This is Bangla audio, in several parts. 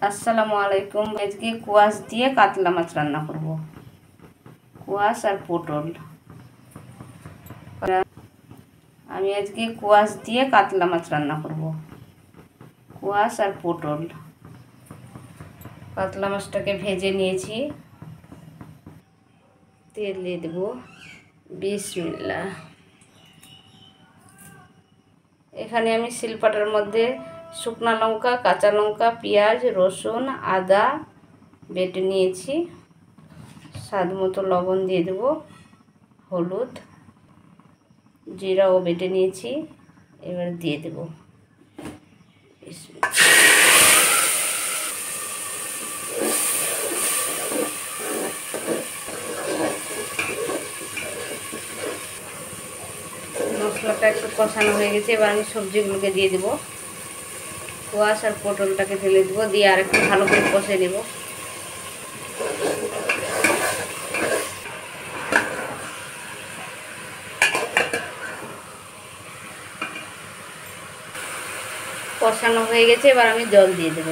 আসসালামু আলাইকুম। আজকে কোয়াশ দিয়ে কাতলা মাছ রান্না করব। কোয়াশ আর পটল। আমি আজকে কোয়াশ দিয়ে কাতলা মাছ রান্না করব। কোয়াশ আর পটল। কাতলা মাছটাকে ভেজে নিয়েছি। তেল দিয়ে দেব। বিসমিল্লাহ। এখানে আমি শিলপাটার মধ্যে শুকনো লঙ্কা, কাঁচা লঙ্কা, পেঁয়াজ, রসুন, আদা বেটে নিয়েছি। স্বাদ মতো লবণ দিয়ে দেব, হলুদ, জিরাও বেটে নিয়েছি। এবার দিয়ে দেব। মশলাটা একটু কষানো হয়ে গেছে, এবার আমি সবজিগুলোকে দিয়ে দেব। কোয়াশ আর পটলটাকে ঢেলে দেবো, দিয়ে আর একটু ভালো করে কষে নেব। কষানো হয়ে গেছে, এবার আমি জল দিয়ে দেব।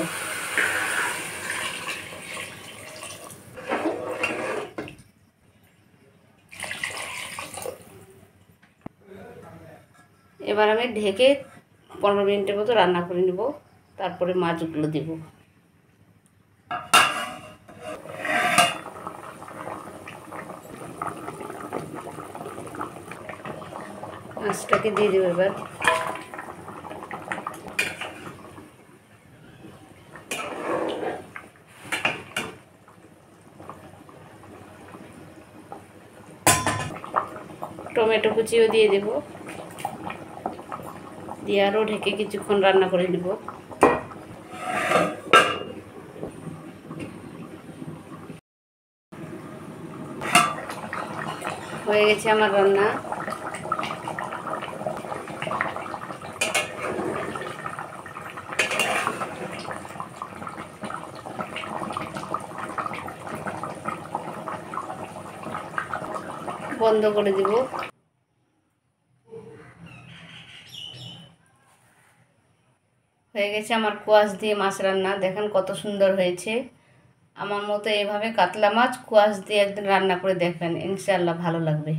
এবার আমি ঢেকে 15 মিনিটের মতো রান্না করে নেব, তারপরে মাছগুলো দেব। মাছটাকে দিয়ে দেবো এবার। টমেটো কুচিও দিয়ে দেব, দিয়ে আরও ঢেকে কিছুক্ষণ রান্না করে নেব। হয়ে গেছে আমার রান্না। বন্ধ করে দেব। হয়ে গেছে আমার কোয়াশ দিয়ে মাছ রান্না। দেখেন কত সুন্দর হয়েছে। আমার মতো এভাবে কাতলা মাছ কোয়াশ দিয়ে একদিন রান্না করে দেখবেন, ইনশাআল্লাহ ভালো লাগবে।